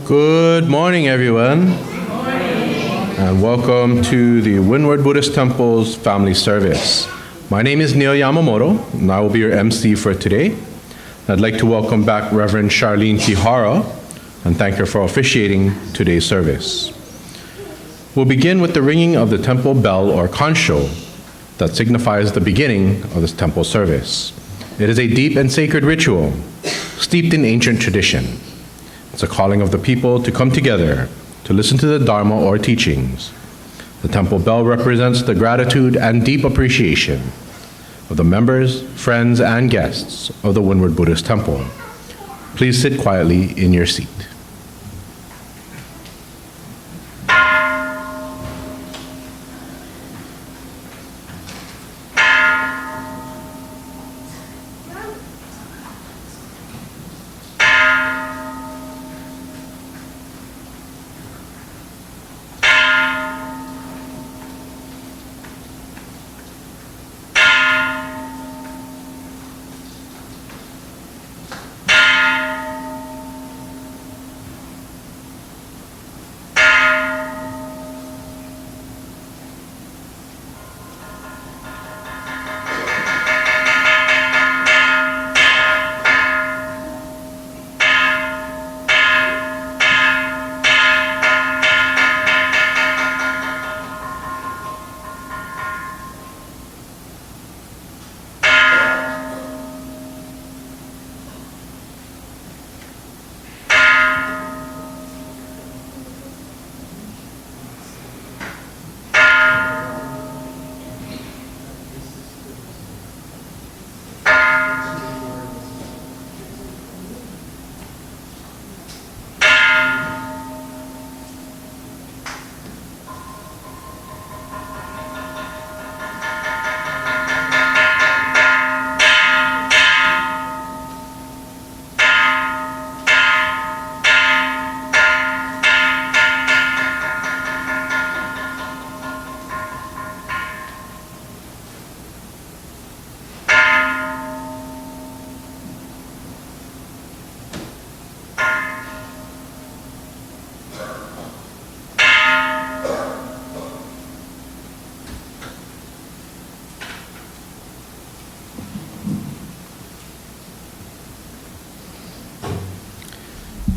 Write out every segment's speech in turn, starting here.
Good morning, everyone. Good morning. And welcome to the Windward Buddhist Temple's family service. My name is Neil Yamamoto, and I will be your MC for today. I'd like to welcome back Reverend Charlene Kihara and thank her for officiating today's service. We'll begin with the ringing of the temple bell or Kansho that signifies the beginning of this temple service. It is a deep and sacred ritual steeped in ancient tradition. It's a calling of the people to come together to listen to the Dharma or teachings. The temple bell represents the gratitude and deep appreciation of the members, friends, and guests of the Windward Buddhist Temple. Please sit quietly in your seat.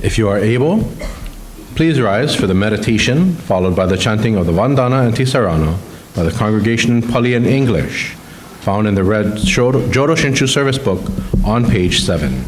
If you are able, please rise for the meditation, followed by the chanting of the Vandana Ti-Sarana by the congregation in Pali and English, found in the red Jodo Shinshu service book on page 7.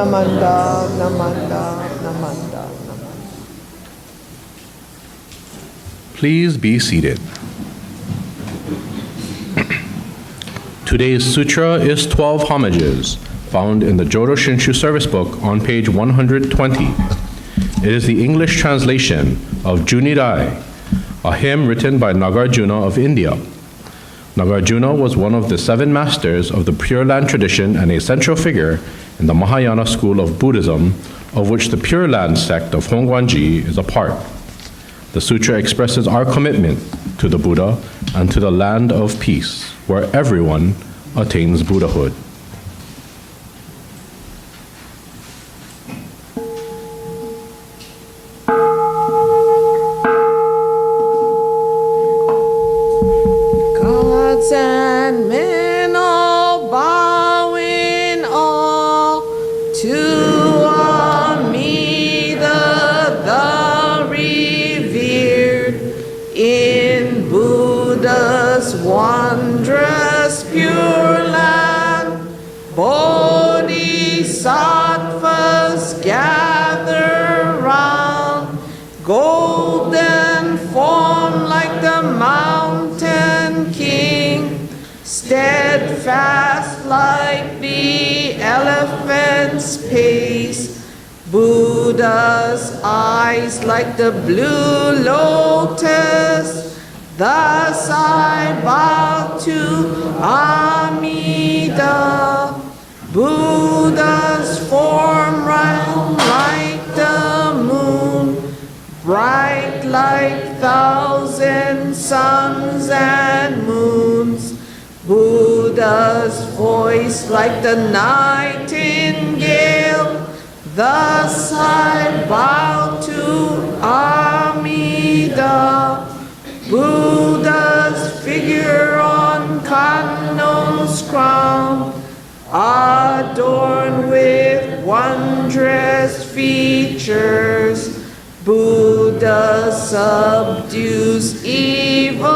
Namanda, Namanda, Namanda, Namanda. Please be seated. Today's sutra is 12 Homages, found in the Jodo Shinshu Service Book on page 120. It is the English translation of Junirai, a hymn written by Nagarjuna of India. Nagarjuna was one of the 7 masters of the Pure Land tradition and a central figure in the Mahayana school of Buddhism, of which the Pure Land sect of Hongwanji is a part. The sutra expresses our commitment to the Buddha and to the land of peace, where everyone attains Buddhahood. Gods and men all bow in awe to Amida, the revered, in Buddha's wondrous pure land. Bodhisattvas gather round, golden form like the mountain king, steadfast like the elephant's pace, Buddha's eyes like the blue lotus. Thus I bow to Amida, Buddha's form round like the moon, bright like 1,000 suns and moons, Buddha's voice like the nightingale. Thus I bow to Amida, Buddha's figure on Kanno's crown, adorned with wondrous features. Buddha subdues evilness.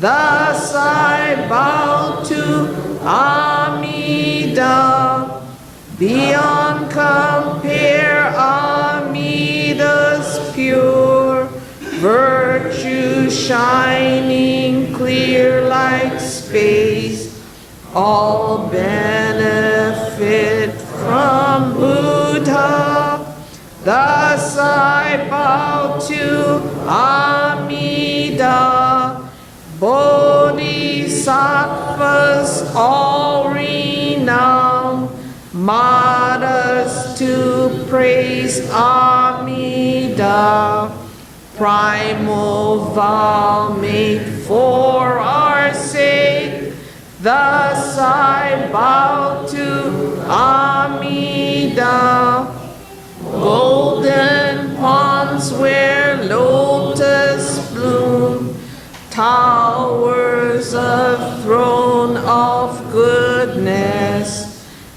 Thus I bow to Amida, beyond compare Amida's pure, virtue shining clear like space, all benefit from Buddha. Thus I bow to Amida, Bodhisattvas all renowned, martyrs to praise Amida, primal vow made for our sake. Thus I bow to Amida, golden ponds where lotus bloom, towers of throne of goodness.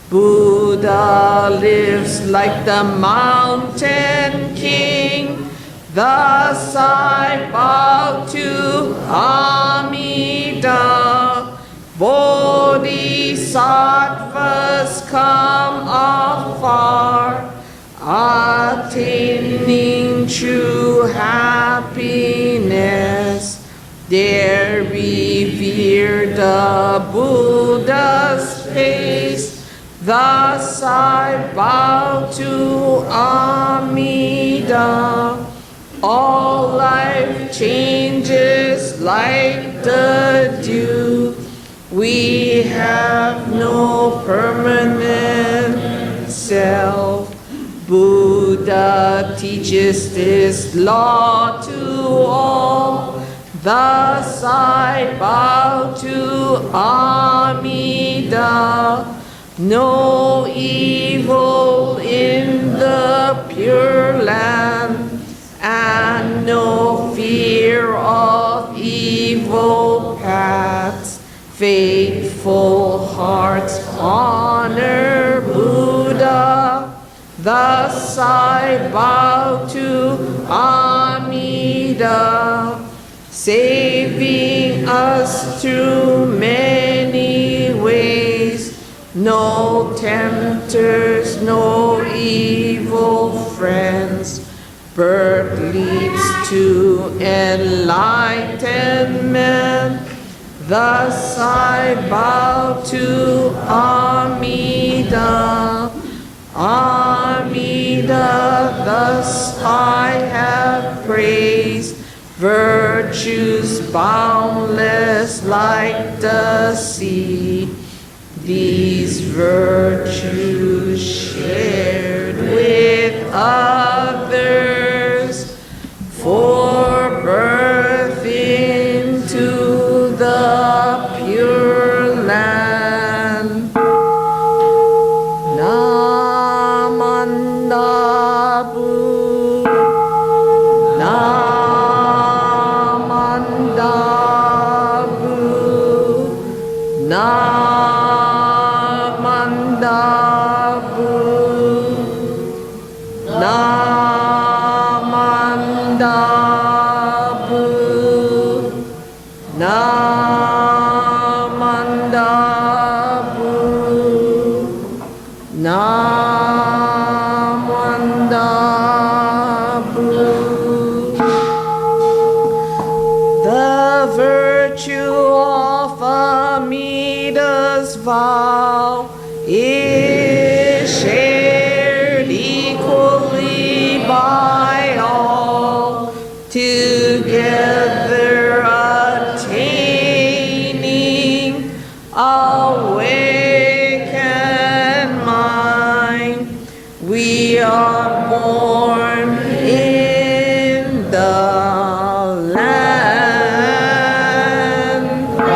Buddha lives like the mountain king. Thus I bow to Amida, Bodhisattvas come afar, attaining true happiness. There revere the Buddha's face. Thus I bow to Amida. All life changes like the dew. We have no permanent self. Buddha teaches this law to all. Thus I bow to Amida. No evil in the Pure Land, and no fear of evil paths. Faithful hearts honor Buddha. Thus I bow to Amida, saving us through many ways. no tempters, no evil friends. Birth leads to enlightenment. Thus I bow to Amida. Amida, thus I have praised virtues boundless like the sea. These virtues shared with others for birth into the pure land. Namandabu, Namandabu, Namandabu, Namandabu, Namandabu, Namandabu. The virtue of Amida's vow is shared equally by all, together attaining awakened mind. We are born in the land of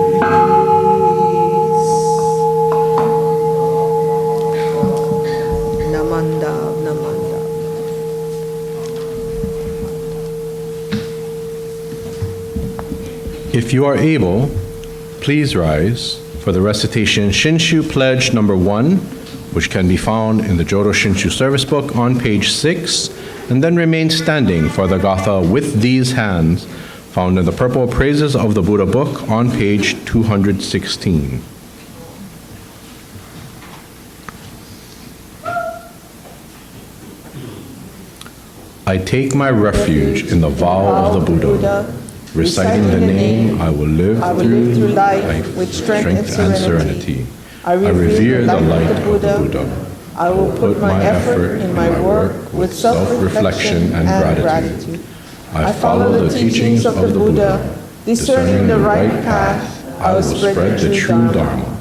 peace. Namanda, Namanda. If you are able, please rise for the recitation Shinshu Pledge number 1, which can be found in the Jodo Shinshu Service Book on page 6, and then remain standing for the Gatha with these hands, found in the Purple Praises of the Buddha book on page 216. I take my refuge in the vow of the Buddha. Reciting the name, I will live through life with strength and serenity. I revere the light of the Buddha. I will put my effort in my work with self-reflection and gratitude. I follow the teachings of the Buddha, discerning the right path. I will spread the true Dharma.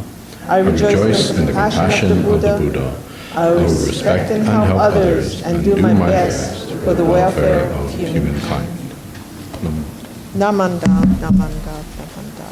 I rejoice in the compassion of the Buddha. I will respect and help others and do my best for the welfare of humankind. Namanda, Namanda, Namanda, Namanda.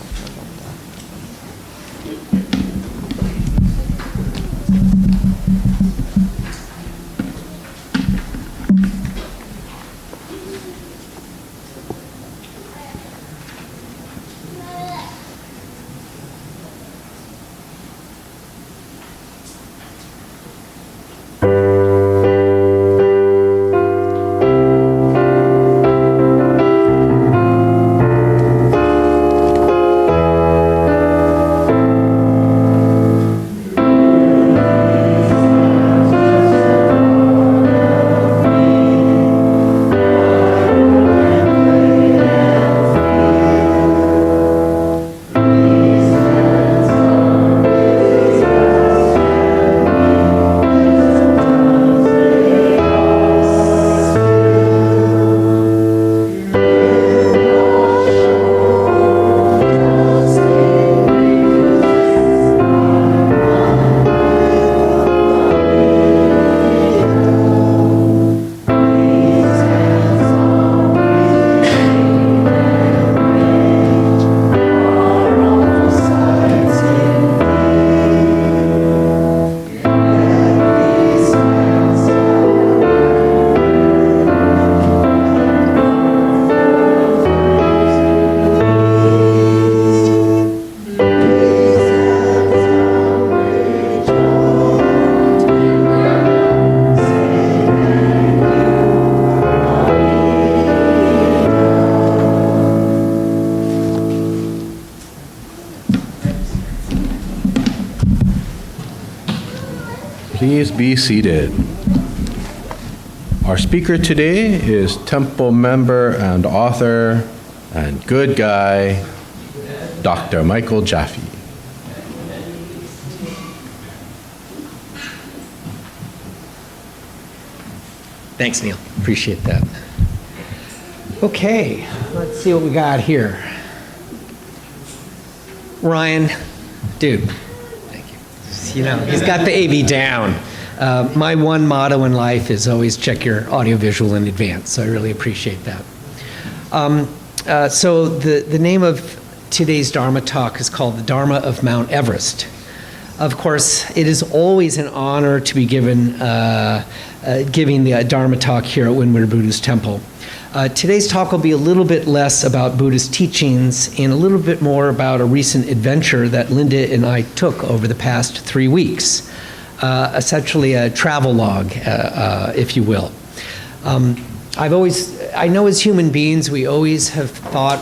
Please be seated. Our speaker today is temple member and author and good guy, Dr. Michael Jaffe. Thanks, Neil. Appreciate that. Okay, let's see what we got here. Ryan, dude, thank you. You know, he's got the AV down. My one motto in life is always check your audiovisual in advance, so I really appreciate that. So the name of today's Dharma talk is called the Dharma of Mount Everest. Of course, it is always an honor to be giving the Dharma talk here at Windward Buddhist Temple. Today's talk will be a little bit less about Buddhist teachings and a little bit more about a recent adventure that Linda and I took over the past 3 weeks. Essentially a travel log, if you will. I know as human beings, we always have thought,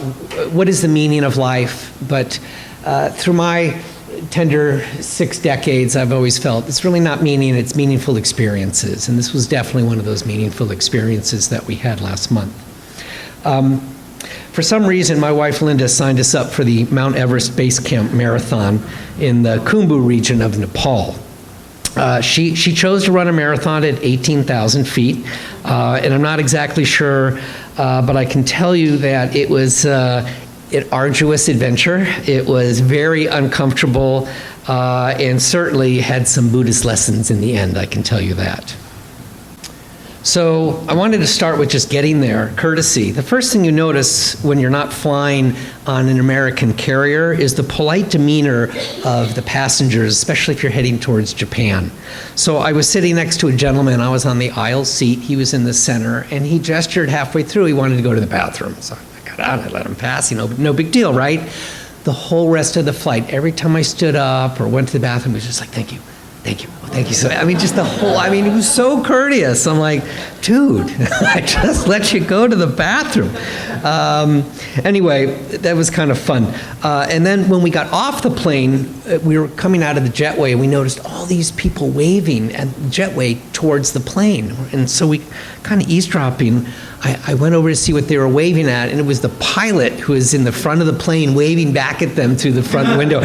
what is the meaning of life? But through my tender 6 decades, I've always felt it's really not meaning, it's meaningful experiences. And this was definitely one of those meaningful experiences that we had last month. For some reason, my wife Linda signed us up for the Mount Everest Base Camp Marathon in the Khumbu region of Nepal. She chose to run a marathon at 18,000 feet, and I'm not exactly sure, but I can tell you that it was an arduous adventure. It was very uncomfortable, and certainly had some Buddhist lessons in the end, I can tell you that. So I wanted to start with just getting there, courtesy. The first thing you notice when you're not flying on an American carrier is the polite demeanor of the passengers, especially if you're heading towards Japan. So I was sitting next to a gentleman. I was on the aisle seat. He was in the center, and he gestured halfway through. He wanted to go to the bathroom. So I got out. I let him pass. No big deal, right? The whole rest of the flight, every time I stood up or went to the bathroom, he was just like, thank you. Thank you. Oh, thank you. So, just the whole, he was so courteous. I'm like, dude, I just let you go to the bathroom. Anyway, that was kind of fun. And then when we got off the plane, we were coming out of the jetway, and we noticed all these people waving at the jetway towards the plane. And so we kind of eavesdropping. I went over to see what they were waving at, and it was the pilot who was in the front of the plane waving back at them through the front window.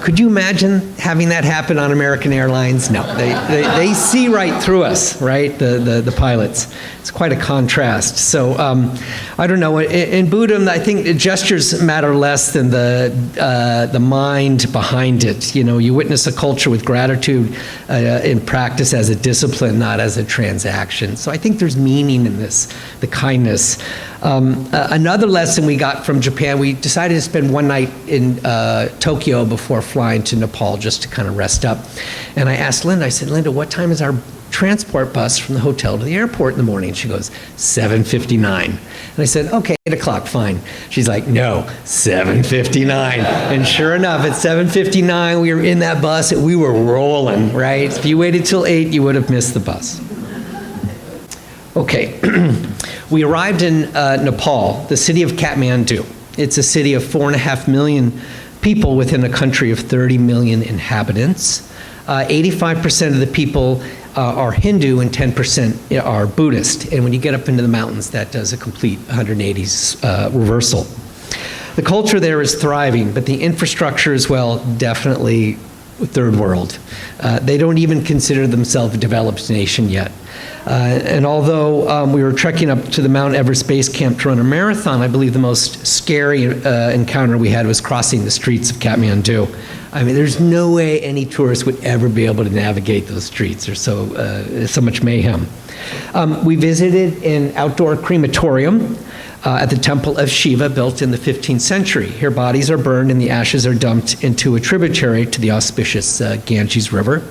Could you imagine having that happen on American Airlines? No, they see right through us, right? The pilots. It's quite a contrast. So I don't know. In Buddhism, I think gestures matter less than the mind behind it. You witness a culture with gratitude in practice as a discipline, not as a transaction. So I think there's meaning in this. The kindness. Another lesson we got from Japan, we decided to spend one night in Tokyo before flying to Nepal just to kind of rest up. And I asked Linda, I said, Linda, what time is our transport bus from the hotel to the airport in the morning? She goes, 7:59. And I said, okay, 8 o'clock, fine. She's like, no, 7:59. And sure enough, at 7:59, we were in that bus and we were rolling, right? If you waited till 8, you would have missed the bus. Okay, we arrived in Nepal, the city of Kathmandu. It's a city of 4.5 million people within a country of 30 million inhabitants. 85% of the people are Hindu and 10% are Buddhist. And when you get up into the mountains, that does a complete 180 reversal. The culture there is thriving, but the infrastructure as well, definitely third world. They don't even consider themselves a developed nation yet. And although we were trekking up to the Mount Everest Base Camp to run a marathon, I believe the most scary encounter we had was crossing the streets of Kathmandu. There's no way any tourist would ever be able to navigate those streets. There's so much mayhem. We visited an outdoor crematorium at the Temple of Shiva, built in the 15th century. Here bodies are burned and the ashes are dumped into a tributary to the auspicious Ganges River.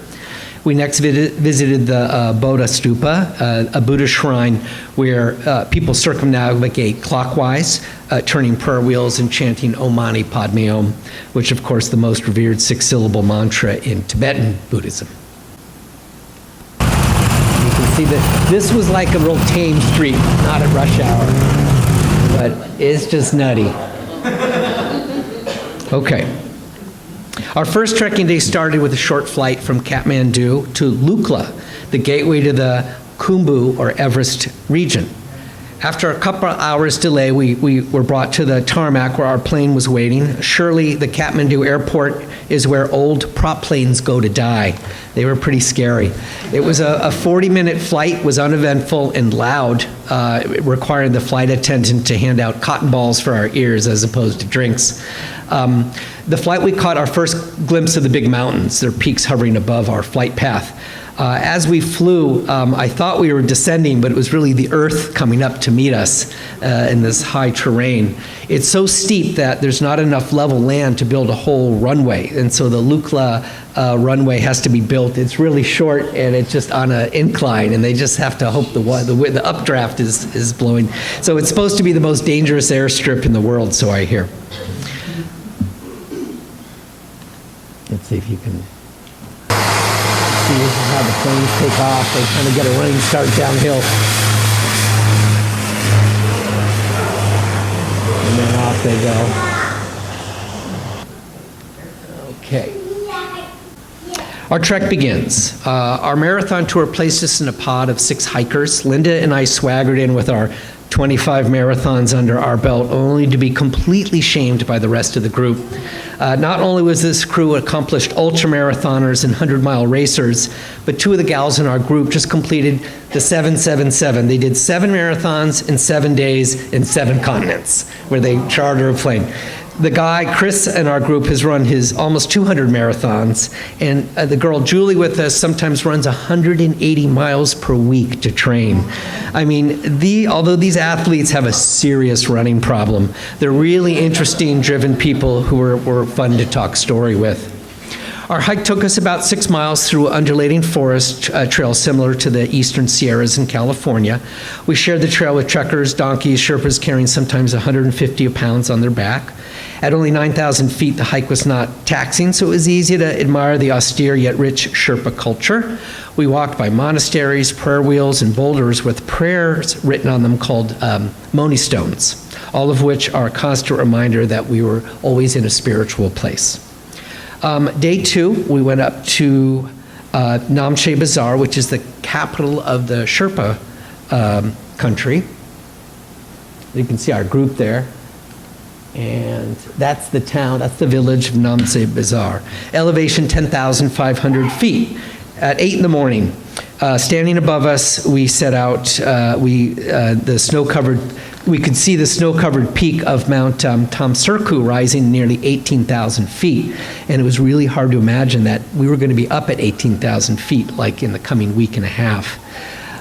We next visited the Bodha Stupa, a Buddha shrine where people circumnavigate clockwise, turning prayer wheels and chanting Om Mani Padme Om, which of course the most revered 6-syllable mantra in Tibetan Buddhism. You can see that this was like a real tame street, not at rush hour, but it's just nutty. Okay. Our first trekking day started with a short flight from Kathmandu to Lukla, the gateway to the Khumbu or Everest region. After a couple of hours delay, we were brought to the tarmac where our plane was waiting. Surely the Kathmandu airport is where old prop planes go to die. They were pretty scary. It was a 40-minute flight, was uneventful and loud, requiring the flight attendant to hand out cotton balls for our ears as opposed to drinks. The flight, we caught our first glimpse of the big mountains, their peaks hovering above our flight path. As we flew, I thought we were descending, but it was really the earth coming up to meet us in this high terrain. It's so steep that there's not enough level land to build a whole runway, and so the Lukla runway has to be built. It's really short, and it's just on an incline, and they just have to hope the updraft is blowing. So it's supposed to be the most dangerous airstrip in the world, so I hear. Let's see if you can see this is how the planes take off. They kind of get a running start downhill. And then off they go. Okay. Our trek begins. Our marathon tour placed us in a pod of 6 hikers. Linda and I swaggered in with our 25 marathons under our belt, only to be completely shamed by the rest of the group. Not only was this crew accomplished ultramarathoners and 100-mile racers, but 2 of the gals in our group just completed the 777. They did 7 marathons in 7 days in 7 continents, where they charter a plane. The guy, Chris, in our group has run his almost 200 marathons, and the girl, Julie, with us sometimes runs 180 miles per week to train. I mean, although these athletes have a serious running problem, they're really interesting, driven people who were fun to talk story with. Our hike took us about 6 miles through undulating forest trail similar to the eastern Sierras in California. We shared the trail with trekkers, donkeys, Sherpas carrying sometimes 150 pounds on their back. At only 9,000 feet, the hike was not taxing, so it was easy to admire the austere yet rich Sherpa culture. We walked by monasteries, prayer wheels, and boulders with prayers written on them called Moni stones, all of which are a constant reminder that we were always in a spiritual place. Day 2, we went up to Namche Bazaar, which is the capital of the Sherpa country. You can see our group there. And that's the town, that's the village of Namche Bazaar. Elevation 10,500 feet. At 8 in the morning, standing above us, we set out, we could see the snow-covered peak of Mount Tamsurku rising nearly 18,000 feet. And it was really hard to imagine that we were going to be up at 18,000 feet, like in the coming week and a half.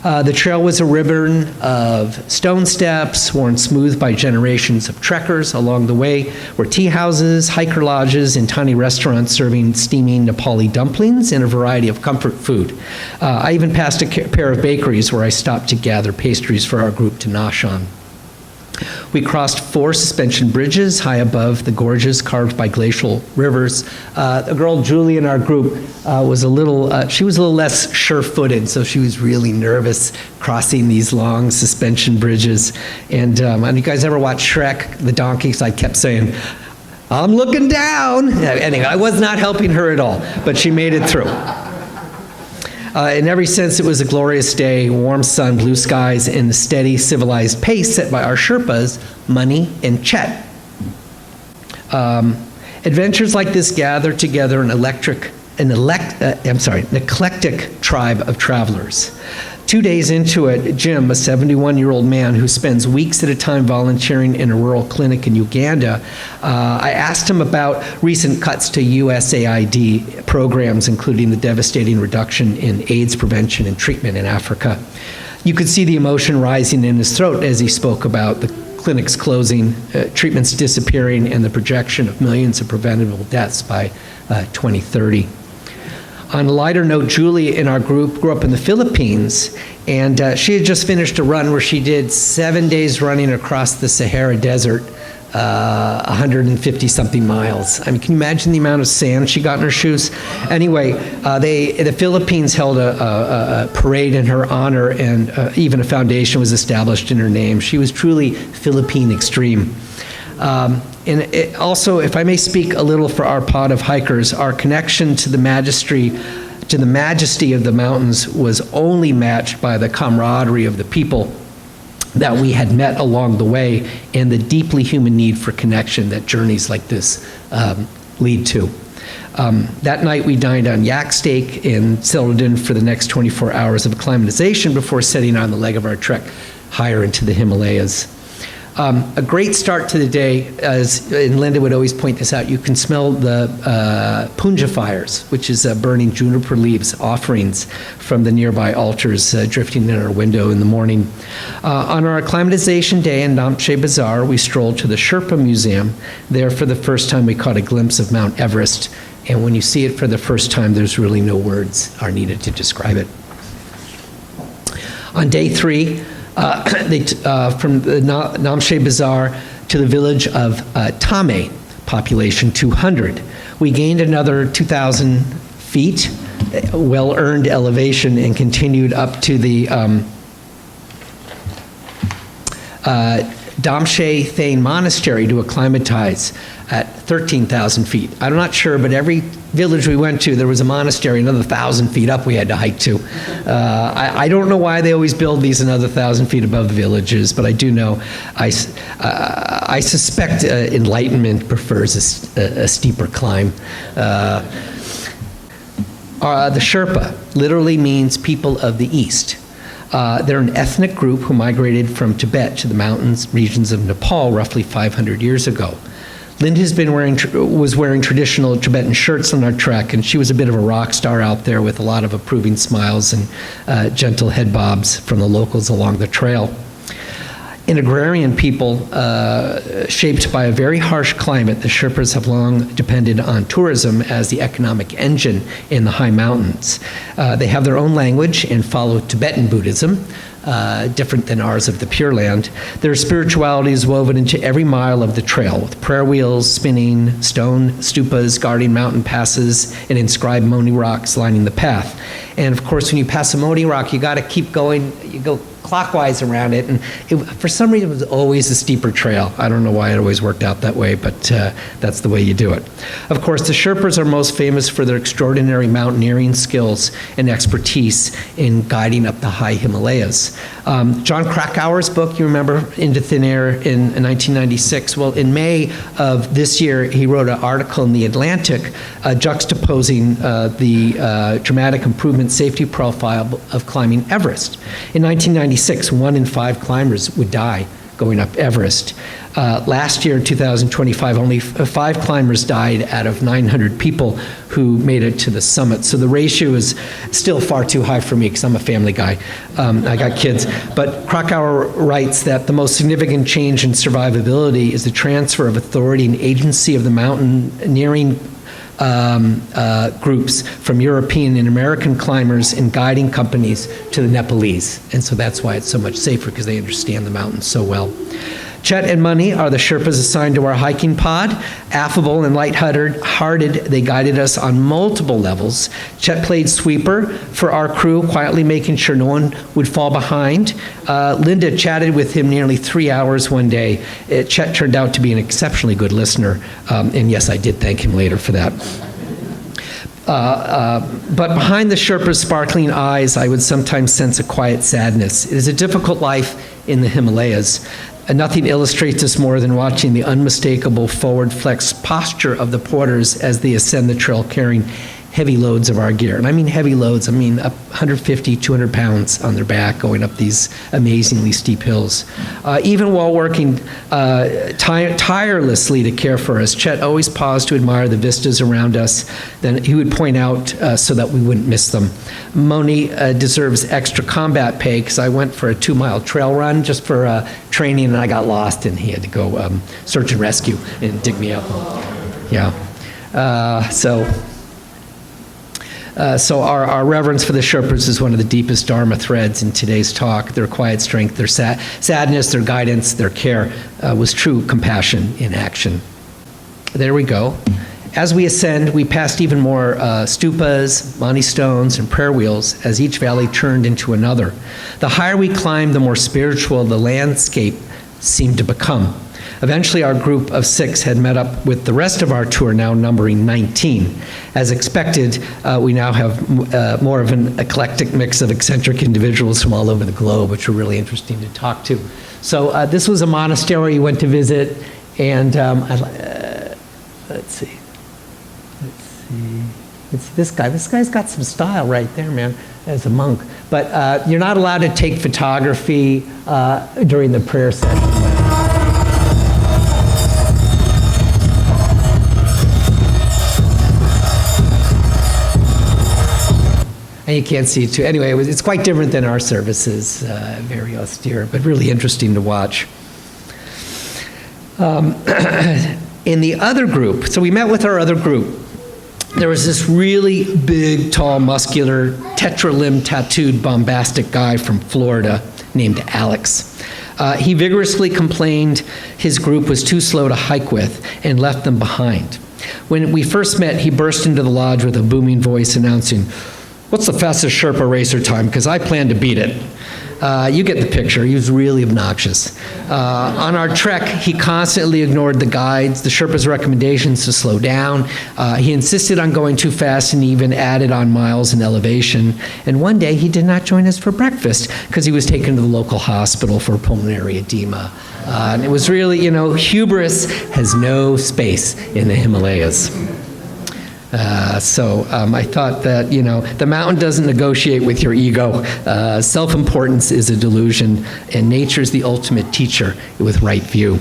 The trail was a ribbon of stone steps worn smooth by generations of trekkers. Along the way were tea houses, hiker lodges, and tiny restaurants serving steaming Nepali dumplings and a variety of comfort food. I even passed a pair of bakeries where I stopped to gather pastries for our group to nosh on. We crossed 4 suspension bridges high above the gorges carved by glacial rivers. The girl, Julie, in our group was a little less sure-footed, so she was really nervous crossing these long suspension bridges. And you guys ever watch Shrek, the donkey? So I kept saying, "I'm looking down." Anyway, I was not helping her at all, but she made it through. In every sense, it was a glorious day, warm sun, blue skies, and the steady, civilized pace set by our Sherpas, Mani and Chet. Adventures like this gather together an eclectic tribe of travelers. 2 days into it, Jim, a 71-year-old man who spends weeks at a time volunteering in a rural clinic in Uganda, I asked him about recent cuts to USAID programs, including the devastating reduction in AIDS prevention and treatment in Africa. You could see the emotion rising in his throat as he spoke about the clinics closing, treatments disappearing, and the projection of millions of preventable deaths by 2030. On a lighter note, Julie in our group grew up in the Philippines, and she had just finished a run where she did 7 days running across the Sahara Desert, 150-something miles. I mean, can you imagine the amount of sand she got in her shoes? Anyway, the Philippines held a parade in her honor, and even a foundation was established in her name. She was truly Philippine extreme. And also, if I may speak a little for our pod of hikers, our connection to the majesty of the mountains was only matched by the camaraderie of the people that we had met along the way and the deeply human need for connection that journeys like this lead to. That night we dined on yak steak and settled in for the next 24 hours of acclimatization before setting on the leg of our trek higher into the Himalayas. A great start to the day, and Linda would always point this out, you can smell the punja fires, which is burning juniper leaves, offerings from the nearby altars drifting in our window in the morning. On our acclimatization day in Namche Bazaar, we strolled to the Sherpa Museum. There, for the first time, we caught a glimpse of Mount Everest. And when you see it for the first time, there's really no words are needed to describe it. On day 3, from the Namche Bazaar to the village of Tame, population 200. We gained another 2,000 feet, well-earned elevation, and continued up to the Damshe Thane Monastery to acclimatize at 13,000 feet. I'm not sure, but every village we went to, there was a monastery another 1,000 feet up we had to hike to. I don't know why they always build these another 1,000 feet above the villages, but I do know, I suspect enlightenment prefers a steeper climb. The Sherpa literally means people of the East. They're an ethnic group who migrated from Tibet to the mountains regions of Nepal roughly 500 years ago. Linda was wearing traditional Tibetan shirts on our trek, and she was a bit of a rock star out there with a lot of approving smiles and gentle head bobs from the locals along the trail. An agrarian people shaped by a very harsh climate, the Sherpas have long depended on tourism as the economic engine in the high mountains. They have their own language and follow Tibetan Buddhism, different than ours of the Pure Land. Their spirituality is woven into every mile of the trail, with prayer wheels spinning, stone stupas guarding mountain passes, and inscribed Moni rocks lining the path. And of course, when you pass a Moni rock, you got to keep going. You go clockwise around it, and for some reason it was always a steeper trail. I don't know why it always worked out that way, but that's the way you do it. Of course, the Sherpas are most famous for their extraordinary mountaineering skills and expertise in guiding up the high Himalayas. John Krakauer's book, you remember, Into Thin Air in 1996, well, in May of this year, he wrote an article in The Atlantic juxtaposing the dramatic improvement safety profile of climbing Everest. In 1996, 1 in 5 climbers would die going up Everest. Last year, in 2025, only 5 climbers died out of 900 people who made it to the summit. So the ratio is still far too high for me because I'm a family guy. I got kids. But Krakauer writes that the most significant change in survivability is the transfer of authority and agency of the mountaineering groups from European and American climbers and guiding companies to the Nepalese. And so that's why it's so much safer, because they understand the mountains so well. Chet and Mani are the Sherpas assigned to our hiking pod. Affable and lighthearted, they guided us on multiple levels. Chet played sweeper for our crew, quietly making sure no one would fall behind. Linda chatted with him nearly 3 hours one day. Chet turned out to be an exceptionally good listener, and yes, I did thank him later for that. But behind the Sherpa's sparkling eyes, I would sometimes sense a quiet sadness. It is a difficult life in the Himalayas. Nothing illustrates this more than watching the unmistakable forward flexed posture of the porters as they ascend the trail carrying heavy loads of our gear. And I mean heavy loads, I mean up 150, 200 pounds on their back going up these amazingly steep hills. Even while working tirelessly to care for us, Chet always paused to admire the vistas around us. Then he would point out so that we wouldn't miss them. Moni deserves extra combat pay because I went for a 2-mile trail run just for training, and I got lost, and he had to go search and rescue and dig me up. Yeah. So our reverence for the Sherpas is one of the deepest Dharma threads in today's talk. Their quiet strength, their sadness, their guidance, their care was true compassion in action. There we go. As we ascend, we passed even more stupas, mani stones, and prayer wheels as each valley turned into another. The higher we climbed, the more spiritual the landscape seemed to become. Eventually, our group of 6 had met up with the rest of our tour, now numbering 19. As expected, we now have more of an eclectic mix of eccentric individuals from all over the globe, which are really interesting to talk to. So this was a monastery we went to visit, and let's see. It's this guy. This guy's got some style right there, man, as a monk. But you're not allowed to take photography during the prayer session. And you can't see it too. Anyway, it's quite different than our services, very austere, but really interesting to watch. In the other group, so we met with our other group, there was this really big, tall, muscular, tetralimb tattooed, bombastic guy from Florida named Alex. He vigorously complained his group was too slow to hike with and left them behind. When we first met, he burst into the lodge with a booming voice announcing, "What's the fastest Sherpa racer time? Because I plan to beat it." You get the picture. He was really obnoxious. On our trek, he constantly ignored the guides, the Sherpa's recommendations to slow down. He insisted on going too fast and even added on miles in elevation. And one day, he did not join us for breakfast because he was taken to the local hospital for pulmonary edema. And it was really, hubris has no space in the Himalayas. So I thought that, the mountain doesn't negotiate with your ego. Self-importance is a delusion, and nature's the ultimate teacher with right view.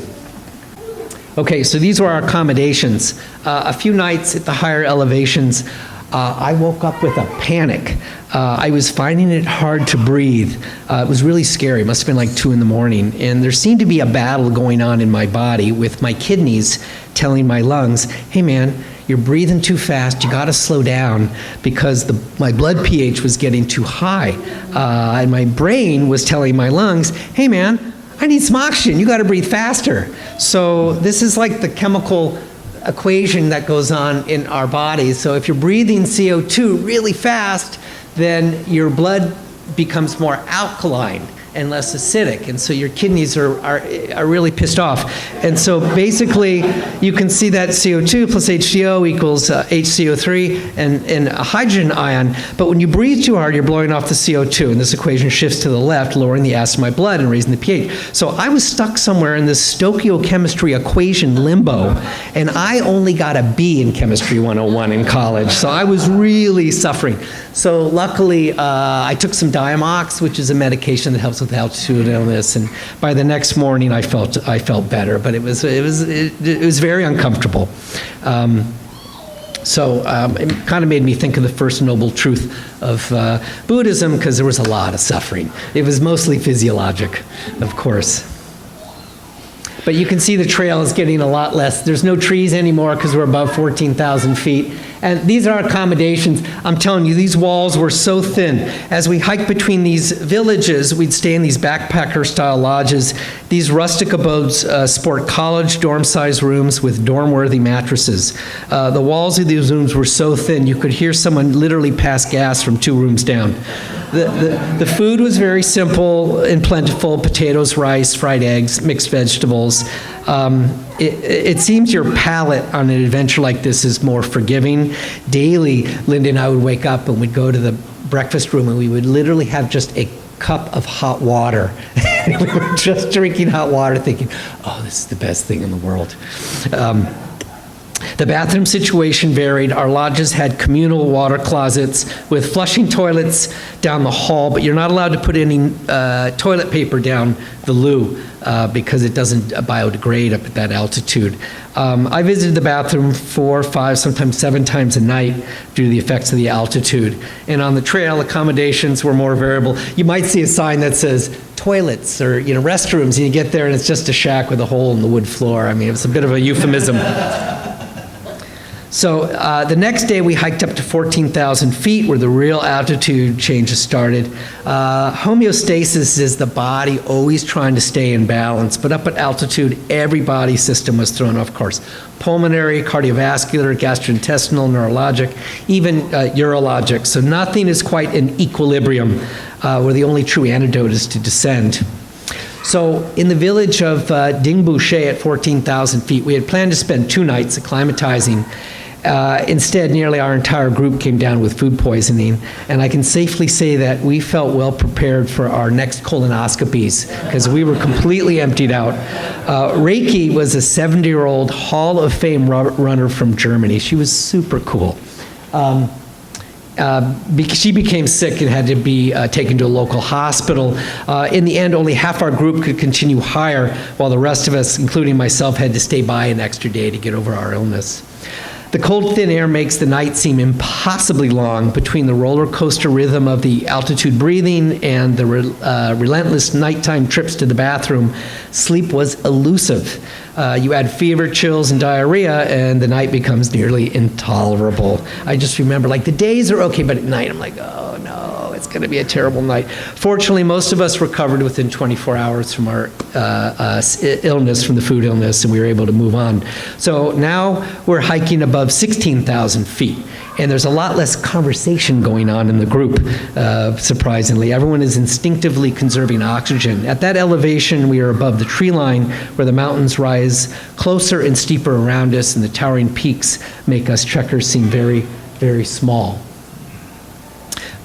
Okay, so these were our accommodations. A few nights at the higher elevations, I woke up with a panic. I was finding it hard to breathe. It was really scary. It must have been like 2 a.m. And there seemed to be a battle going on in my body with my kidneys telling my lungs, "Hey man, you're breathing too fast, you gotta slow down," because my blood pH was getting too high. And my brain was telling my lungs, "Hey man, I need some oxygen, you gotta breathe faster." So this is like the chemical equation that goes on in our bodies. So if you're breathing CO2 really fast, then your blood becomes more alkaline and less acidic, and so your kidneys are really pissed off. And so basically, you can see that CO2 plus HCO equals HCO3 and a hydrogen ion, but when you breathe too hard, you're blowing off the CO2, and this equation shifts to the left, lowering the acid in my blood and raising the pH. So I was stuck somewhere in this stoichiochemistry equation limbo, and I only got a B in Chemistry 101 in college, so I was really suffering. So luckily, I took some Diamox, which is a medication that helps with altitude illness, and by the next morning, I felt better. But it was very uncomfortable. So it kind of made me think of the first noble truth of Buddhism, because there was a lot of suffering. It was mostly physiologic, of course. But you can see the trail is getting a lot less. There's no trees anymore because we're above 14,000 feet. And these are accommodations. I'm telling you, these walls were so thin. As we hiked between these villages, we'd stay in these backpacker-style lodges. These rustic abodes sport college dorm-sized rooms with dorm-worthy mattresses. The walls of these rooms were so thin, you could hear someone literally pass gas from 2 rooms down. The food was very simple and plentiful: potatoes, rice, fried eggs, mixed vegetables. It seems your palate on an adventure like this is more forgiving. Daily, Linda and I would wake up and we'd go to the breakfast room and we would literally have just a cup of hot water. We were just drinking hot water thinking, oh, this is the best thing in the world. The bathroom situation varied. Our lodges had communal water closets with flushing toilets down the hall, but you're not allowed to put any toilet paper down the loo because it doesn't biodegrade up at that altitude. I visited the bathroom 4, 5, sometimes 7 times a night due to the effects of the altitude. And on the trail, accommodations were more variable. You might see a sign that says toilets or restrooms, and you get there and it's just a shack with a hole in the wood floor. I mean, it's a bit of a euphemism. So the next day we hiked up to 14,000 feet where the real altitude changes started. Homeostasis is the body always trying to stay in balance, but up at altitude, every body system was thrown off course. Pulmonary, cardiovascular, gastrointestinal, neurologic, even urologic. So nothing is quite in equilibrium where the only true antidote is to descend. So in the village of Dingbu-she at 14,000 feet, we had planned to spend 2 nights acclimatizing. Instead, nearly our entire group came down with food poisoning, and I can safely say that we felt well prepared for our next colonoscopies because we were completely emptied out. Reiki was a 70-year-old Hall of Fame runner from Germany. She was super cool. She became sick and had to be taken to a local hospital. In the end, only half our group could continue higher, while the rest of us, including myself, had to stay by an extra day to get over our illness. The cold, thin air makes the night seem impossibly long between the roller coaster rhythm of the altitude breathing and the relentless nighttime trips to the bathroom. Sleep was elusive. You add fever, chills, and diarrhea, and the night becomes nearly intolerable. I just remember, like, the days are okay, but at night I'm like, oh no, it's going to be a terrible night. Fortunately, most of us recovered within 24 hours from our illness, from the food illness, and we were able to move on. So now we're hiking above 16,000 feet. And there's a lot less conversation going on in the group, surprisingly. Everyone is instinctively conserving oxygen. At that elevation, we are above the tree line, where the mountains rise closer and steeper around us, and the towering peaks make us trekkers seem very, very small.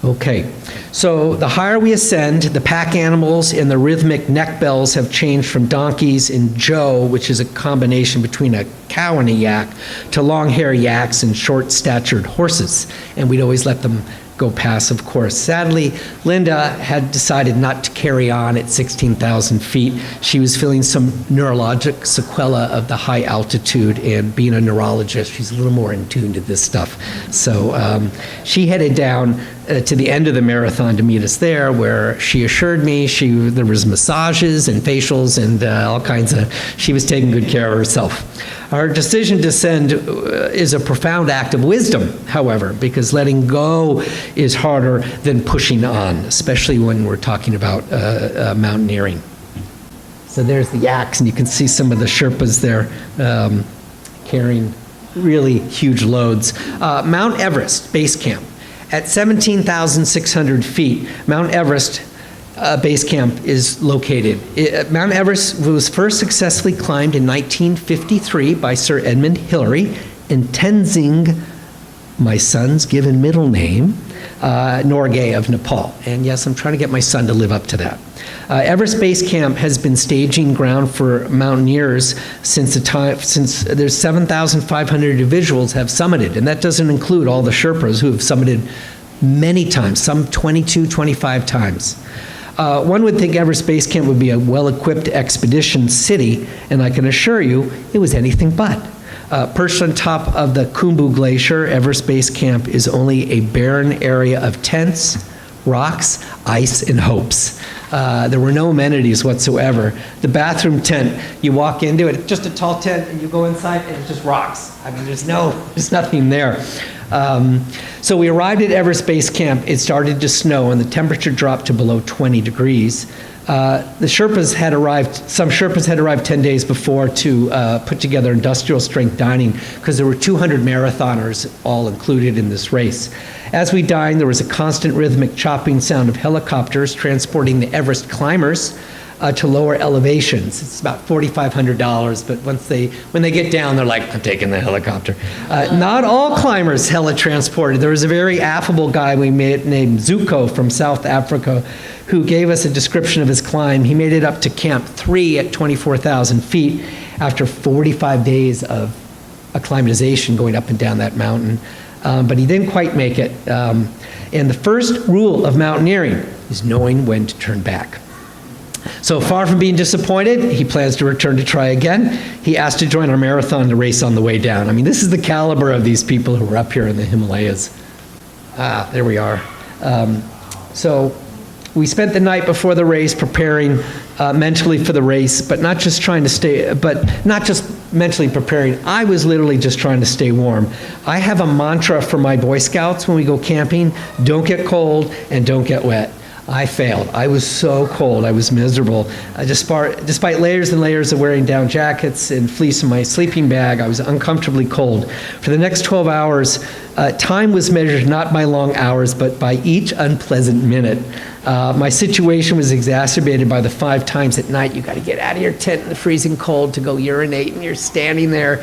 Okay, so the higher we ascend, the pack animals and the rhythmic neck bells have changed from donkeys and Joe, which is a combination between a cow and a yak, to long-haired yaks and short-statured horses. And we'd always let them go past, of course. Sadly, Linda had decided not to carry on at 16,000 feet. She was feeling some neurologic sequela of the high altitude, and being a neurologist, she's a little more in tune to this stuff. So she headed down to the end of the marathon to meet us there, where she assured me there was massages and facials and all kinds of, she was taking good care of herself. Our decision to ascend is a profound act of wisdom, however, because letting go is harder than pushing on, especially when we're talking about mountaineering. So there's the yaks, and you can see some of the Sherpas there carrying really huge loads. Mount Everest Base Camp. At 17,600 feet, Mount Everest Base Camp is located. Mount Everest was first successfully climbed in 1953 by Sir Edmund Hillary in Tenzing, my son's given middle name, Norgay of Nepal. And yes, I'm trying to get my son to live up to that. Everest Base Camp has been staging ground for mountaineers since there's 7,500 individuals have summited, and that doesn't include all the Sherpas who have summited many times, some 22, 25 times. One would think Everest Base Camp would be a well-equipped expedition city, and I can assure you it was anything but. Perched on top of the Khumbu Glacier, Everest Base Camp is only a barren area of tents, rocks, ice, and hopes. There were no amenities whatsoever. The bathroom tent, you walk into it, it's just a tall tent, and you go inside, and it's just rocks. I mean, there's nothing there. So we arrived at Everest Base Camp. It started to snow, and the temperature dropped to below 20 degrees. Some Sherpas had arrived 10 days before to put together industrial strength dining, because there were 200 marathoners all included in this race. As we dined, there was a constant rhythmic chopping sound of helicopters transporting the Everest climbers to lower elevations. It's about $4,500, but when they get down, they're like, I'm taking the helicopter. Not all climbers heli-transported. There was a very affable guy we met named Zuko from South Africa who gave us a description of his climb. He made it up to Camp 3 at 24,000 feet after 45 days of acclimatization going up and down that mountain. But he didn't quite make it. And the first rule of mountaineering is knowing when to turn back. So far from being disappointed, he plans to return to try again. He asked to join our marathon to race on the way down. I mean, this is the caliber of these people who are up here in the Himalayas. There we are. So we spent the night before the race preparing mentally for the race, but not just mentally preparing. I was literally just trying to stay warm. I have a mantra for my Boy Scouts when we go camping: don't get cold and don't get wet. I failed. I was so cold. I was miserable. Despite layers and layers of wearing down jackets and fleece in my sleeping bag, I was uncomfortably cold. For the next 12 hours, time was measured not by long hours, but by each unpleasant minute. My situation was exacerbated by the 5 times at night you got to get out of your tent in the freezing cold to go urinate, and you're standing there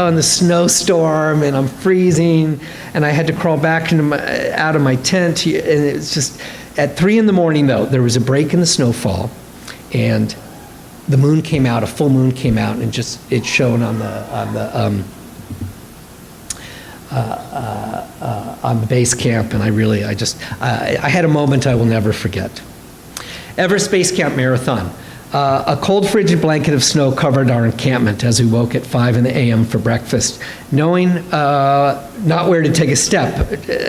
in the snowstorm, and I'm freezing, and I had to crawl back out of my tent, and it was just... At 3 in the morning, though, there was a break in the snowfall, and the moon came out, a full moon came out, and it shone on the base camp, and I had a moment I will never forget. Everest Base Camp Marathon. A cold, frigid blanket of snow covered our encampment as we woke at 5 a.m. for breakfast, knowing not where to take a step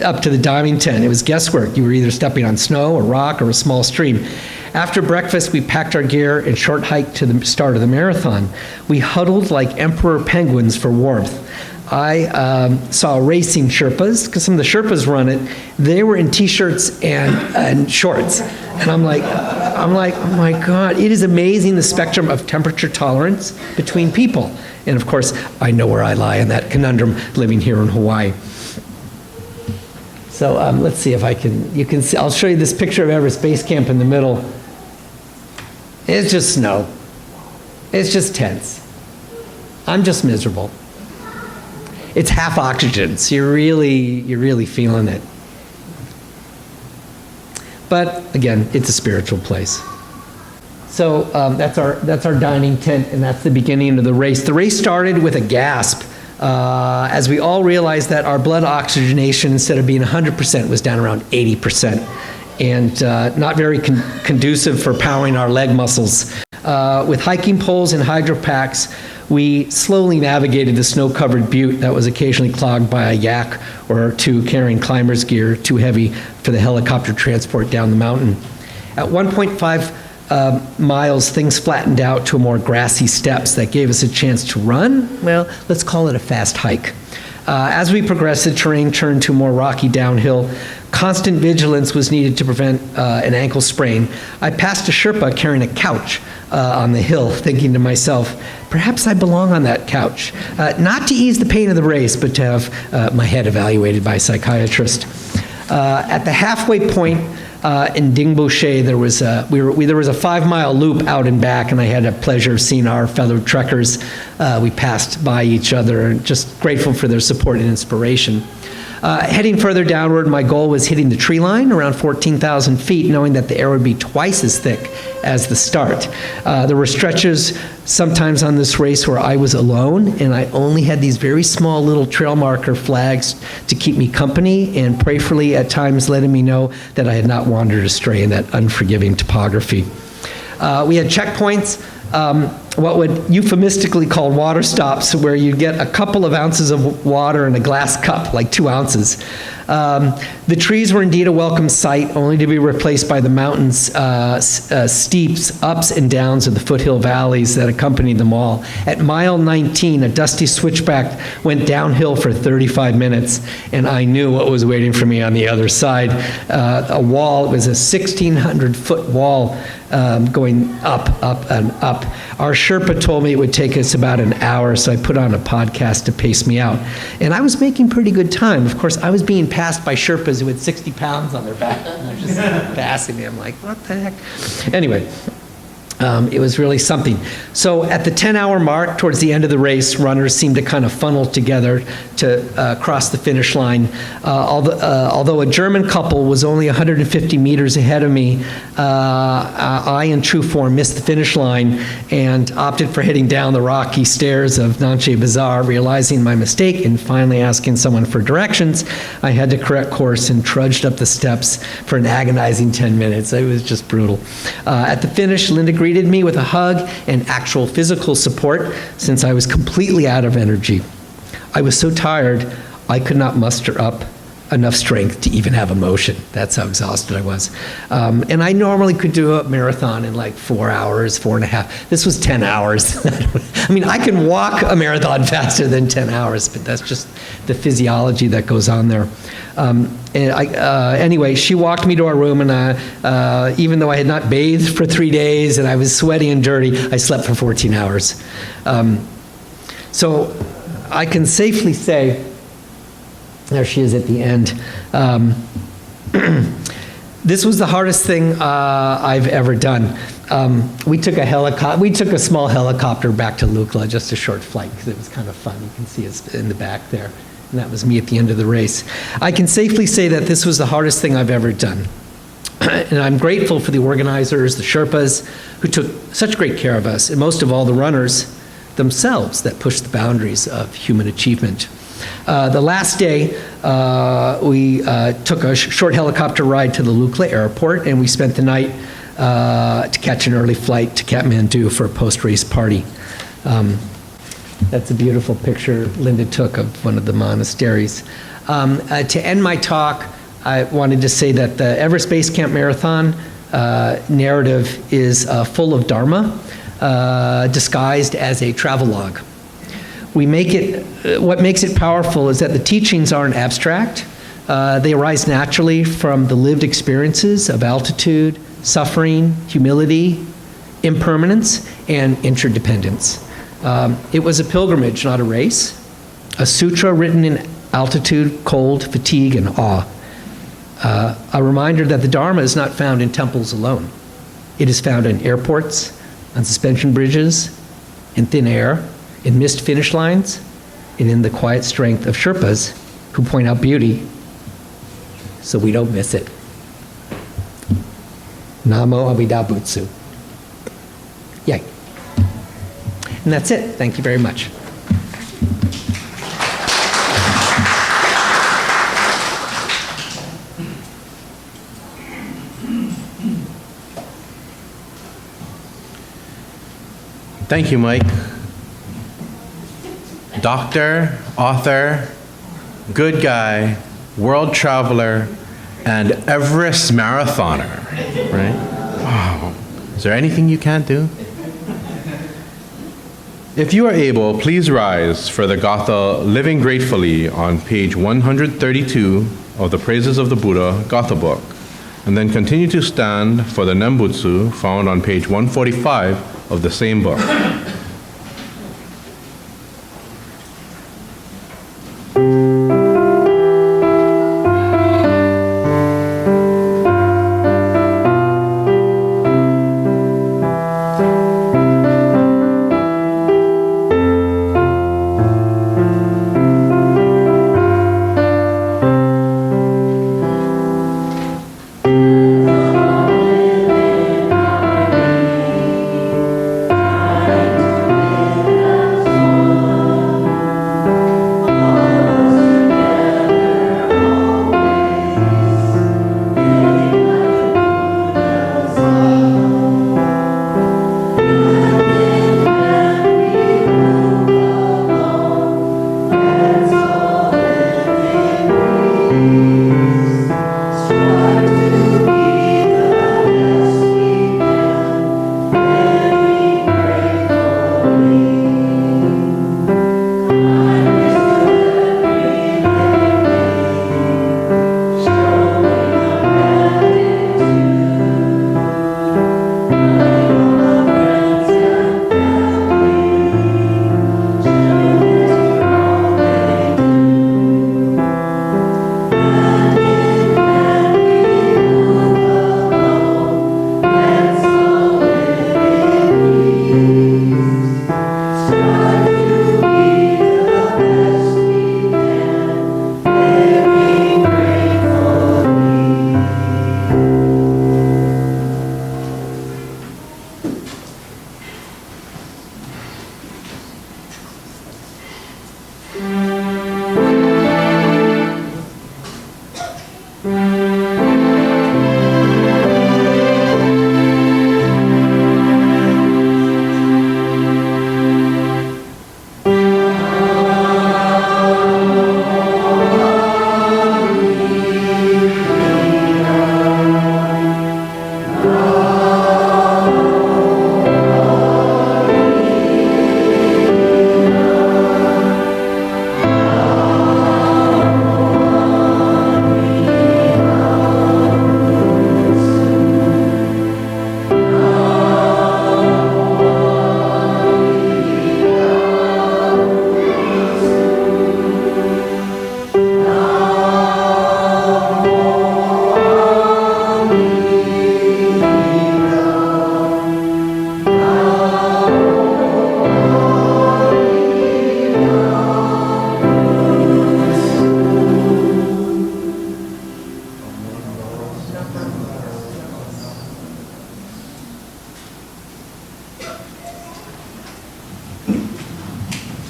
up to the diving tent. It was guesswork. You were either stepping on snow or rock or a small stream. After breakfast, we packed our gear and short hiked to the start of the marathon. We huddled like emperor penguins for warmth. I saw racing Sherpas, because some of the Sherpas run it. They were in T-shirts and shorts. And I'm like, oh my God, it is amazing the spectrum of temperature tolerance between people. And of course, I know where I lie in that conundrum living here in Hawaii. So let's see if you can see, I'll show you this picture of Everest Base Camp in the middle. It's just snow. It's just tense. I'm just miserable. It's half oxygen, so you're really feeling it. But again, it's a spiritual place. So that's our dining tent, and that's the beginning of the race. The race started with a gasp as we all realized that our blood oxygenation, instead of being 100%, was down around 80%, and not very conducive for powering our leg muscles. With hiking poles and hydro packs, we slowly navigated the snow-covered butte that was occasionally clogged by a yak or 2 carrying climber's gear too heavy for the helicopter transport down the mountain. At 1.5 miles, things flattened out to a more grassy steps that gave us a chance to run. Well, let's call it a fast hike. As we progressed, the terrain turned to more rocky downhill. Constant vigilance was needed to prevent an ankle sprain. I passed a Sherpa carrying a couch on the hill, thinking to myself, perhaps I belong on that couch. Not to ease the pain of the race, but to have my head evaluated by a psychiatrist. At the halfway point in Dingboche, there was a 5-mile loop out and back, and I had a pleasure of seeing our fellow trekkers. We passed by each other, and just grateful for their support and inspiration. Heading further downward, my goal was hitting the tree line around 14,000 feet, knowing that the air would be twice as thick as the start. There were stretches sometimes on this race where I was alone, and I only had these very small little trail marker flags to keep me company, and prayerfully at times letting me know that I had not wandered astray in that unforgiving topography. We had checkpoints, what would euphemistically called water stops, where you get a couple of ounces of water in a glass cup, like 2 ounces. The trees were indeed a welcome sight, only to be replaced by the mountains' steeps, ups and downs of the foothill valleys that accompanied them all. At mile 19, a dusty switchback went downhill for 35 minutes, and I knew what was waiting for me on the other side. A wall, it was a 1,600-foot wall going up, up, and up. Our Sherpa told me it would take us about an hour, so I put on a podcast to pace me out. And I was making pretty good time. Of course, I was being passed by Sherpas who had 60 pounds on their back. And they're just passing me. I'm like, what the heck? Anyway, it was really something. So at the 10-hour mark, towards the end of the race, runners seemed to kind of funnel together to cross the finish line. Although a German couple was only 150 meters ahead of me, I, in true form, missed the finish line and opted for heading down the rocky stairs of Nanche Bazaar. Realizing my mistake and finally asking someone for directions, I had to correct course and trudged up the steps for an agonizing 10 minutes. It was just brutal. At the finish, Linda greeted me with a hug and actual physical support, since I was completely out of energy. I was so tired, I could not muster up enough strength to even have emotion. That's how exhausted I was. And I normally could do a marathon in like 4 hours, 4.5. This was 10 hours. I mean, I can walk a marathon faster than 10 hours, but that's just the physiology that goes on there. Anyway, she walked me to our room, and even though I had not bathed for 3 days and I was sweaty and dirty, I slept for 14 hours. So I can safely say, there she is at the end. This was the hardest thing I've ever done. We took a small helicopter back to Lukla, just a short flight, because it was kind of fun. You can see us in the back there. And that was me at the end of the race. I can safely say that this was the hardest thing I've ever done. And I'm grateful for the organizers, the Sherpas, who took such great care of us, and most of all the runners themselves that pushed the boundaries of human achievement. The last day, we took a short helicopter ride to the Lukla airport, and we spent the night to catch an early flight to Kathmandu for a post-race party. That's a beautiful picture Linda took of one of the monasteries. To end my talk, I wanted to say that the Everest Base Camp Marathon narrative is full of Dharma, disguised as a travelogue. What makes it powerful is that the teachings aren't abstract. They arise naturally from the lived experiences of altitude, suffering, humility, impermanence, and interdependence. It was a pilgrimage, not a race. A sutra written in altitude, cold, fatigue, and awe. A reminder that the Dharma is not found in temples alone. It is found in airports, on suspension bridges, in thin air, in missed finish lines, and in the quiet strength of Sherpas who point out beauty so we don't miss it. Namo Amida Butsu. Yay. And that's it. Thank you very much. Thank you, Mike. Doctor, author, good guy, world traveler, and Everest marathoner, right? Wow. Is there anything you can't do? If you are able, please rise for the Gatha Living Gratefully on page 132 of the Praises of the Buddha Gatha book, and then continue to stand for the Nembutsu found on page 145 of the same book.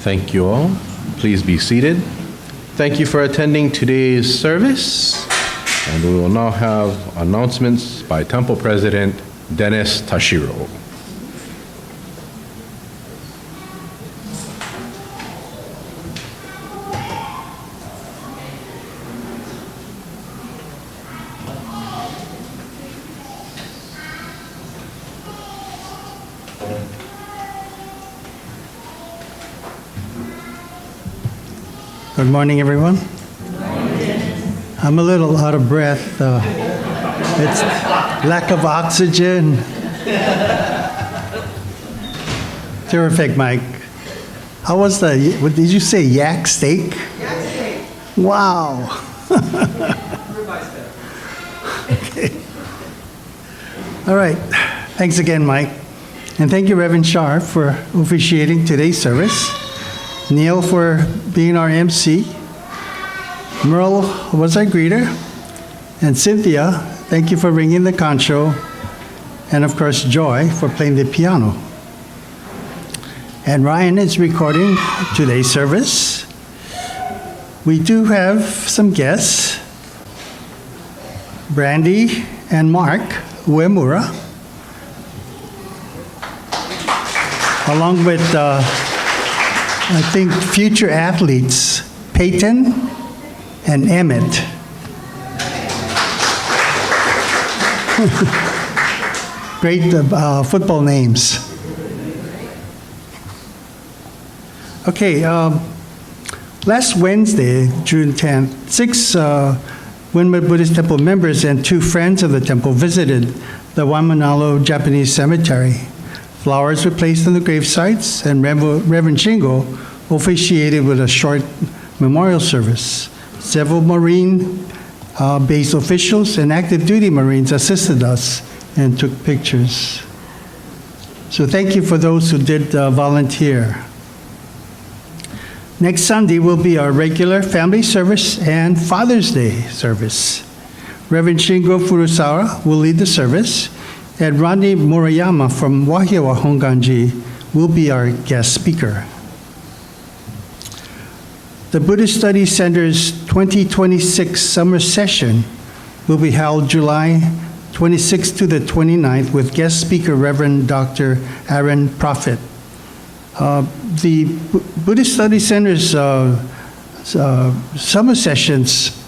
Thank you all. Please be seated. Thank you for attending today's service. And we will now have announcements by Temple President Dennis Tashiro. Good morning, everyone. I'm a little out of breath. It's lack of oxygen. Terrific, Mike. How was what did you say, yak steak? Yak steak. Wow. Okay. All right. Thanks again, Mike. And thank you, Reverend Shar, for officiating today's service. Neil for being our MC. Merle was our greeter. And Cynthia, thank you for ringing the Kansho. And of course, Joy for playing the piano. And Ryan is recording today's service. We do have some guests. Brandy and Mark Uemura, along with I think future athletes, Peyton and Emmett. Great football names. Okay, last Wednesday, June 10th, 6 Windward Buddhist Temple members and 2 friends of the temple visited the Waimanalo Japanese cemetery. Flowers were placed on the grave sites, and Reverend Shingo officiated with a short memorial service. Several Marine-based officials and active duty Marines assisted us and took pictures. So thank you for those who did volunteer. Next Sunday will be our regular family service and Father's Day service. Reverend Shingo Furusawa will lead the service, and Rodney Murayama from Wahiawa Hongwanji will be our guest speaker. The Buddhist Study Center's 2026 summer session will be held July 26th to the 29th with guest speaker Reverend Dr. Aaron Prophet. The Buddhist Study Center's summer sessions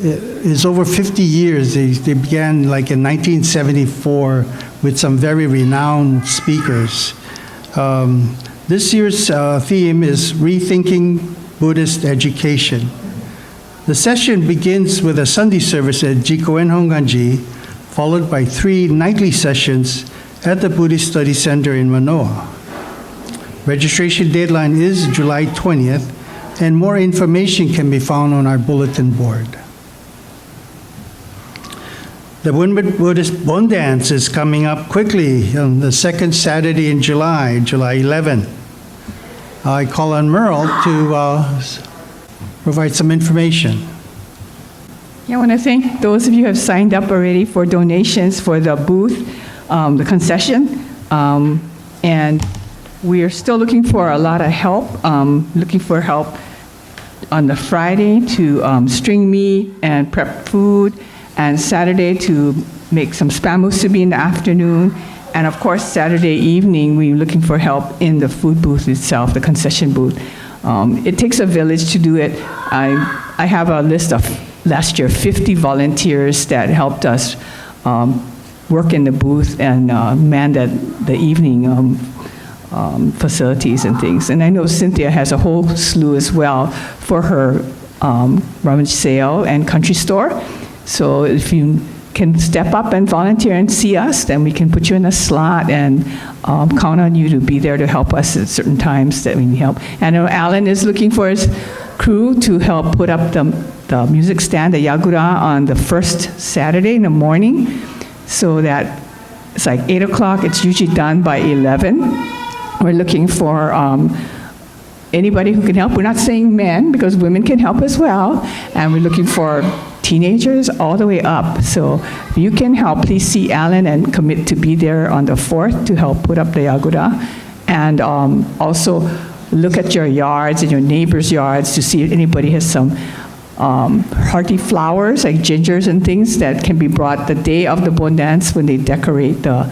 is over 50 years. They began like in 1974 with some very renowned speakers. This year's theme is Rethinking Buddhist Education. The session begins with a Sunday service at Jikoen Hongwanji, followed by 3 nightly sessions at the Buddhist Study Center in Manoa. Registration deadline is July 20th, and more information can be found on our bulletin board. The Windward Buddhist Bon Dance is coming up quickly on the second Saturday in July, July 11. I call on Merle to provide some information. Yeah, I want to thank those of you who have signed up already for donations for the booth, the concession, and we are still looking for a lot of help, looking for help on the Friday to string meat and prep food, and Saturday to make some spam musubi in the afternoon, and of course Saturday evening we're looking for help in the food booth itself, the concession booth. It takes a village to do it. I have a list of last year 50 volunteers that helped us work in the booth and man the evening facilities and things. And I know Cynthia has a whole slew as well for her rummage sale and country store. So if you can step up and volunteer and see us, then we can put you in a slot and count on you to be there to help us at certain times that we need help. And I know Alan is looking for his crew to help put up the music stand, the Yagura, on the first Saturday in the morning, so that it's like 8 o'clock. It's usually done by 11. We're looking for anybody who can help. We're not saying men, because women can help as well. And we're looking for teenagers all the way up. So if you can help, please see Alan and commit to be there on the 4th to help put up the Yagura. And also, look at your yards and your neighbors' yards to see if anybody has some hearty flowers like gingers and things that can be brought the day of the Bon Dance when they decorate the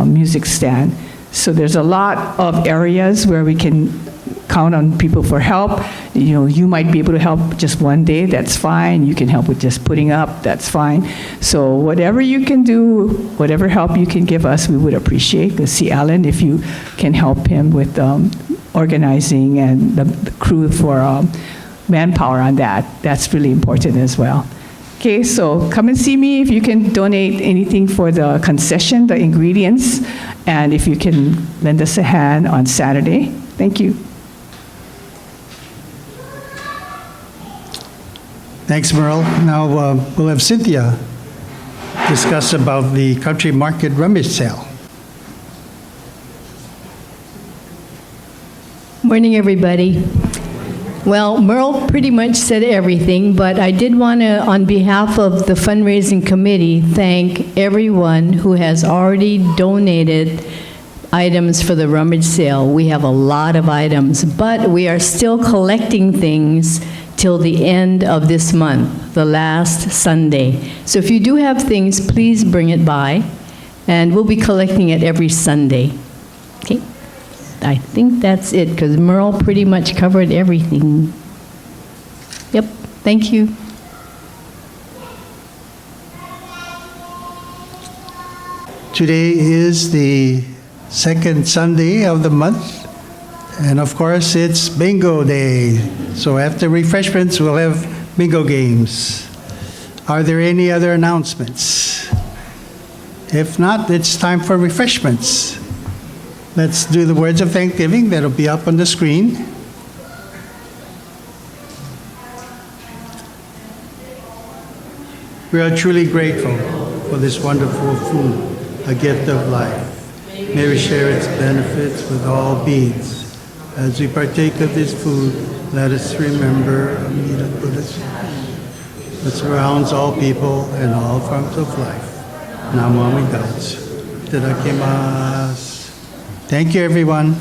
music stand. So there's a lot of areas where we can count on people for help. You know, you might be able to help just one day, that's fine. You can help with just putting up, that's fine. So whatever you can do, whatever help you can give us, we would appreciate. Let's see Alan, if you can help him with organizing and the crew for manpower on that. That's really important as well. Okay, so come and see me if you can donate anything for the concession, the ingredients, and if you can lend us a hand on Saturday. Thank you. Thanks, Merle. Now we'll have Cynthia discuss about the country market rummage sale. Morning, everybody. Well, Merle pretty much said everything, but I did want to, on behalf of the fundraising committee, thank everyone who has already donated items for the rummage sale. We have a lot of items, but we are still collecting things till the end of this month, the last Sunday. So if you do have things, please bring it by, and we'll be collecting it every Sunday. Okay? I think that's it, because Merle pretty much covered everything. Yep, thank you. Today is the second Sunday of the month, and of course it's bingo day. So after refreshments, we'll have bingo games. Are there any other announcements? If not, it's time for refreshments. Let's do the words of thanksgiving. That'll be up on the screen. We are truly grateful for this wonderful food, a gift of life. May we share its benefits with all beings. As we partake of this food, let us remember Amida Buddhism that surrounds all people and all forms of life. Namo Amidatsu. Itadakimasu. Thank you, everyone.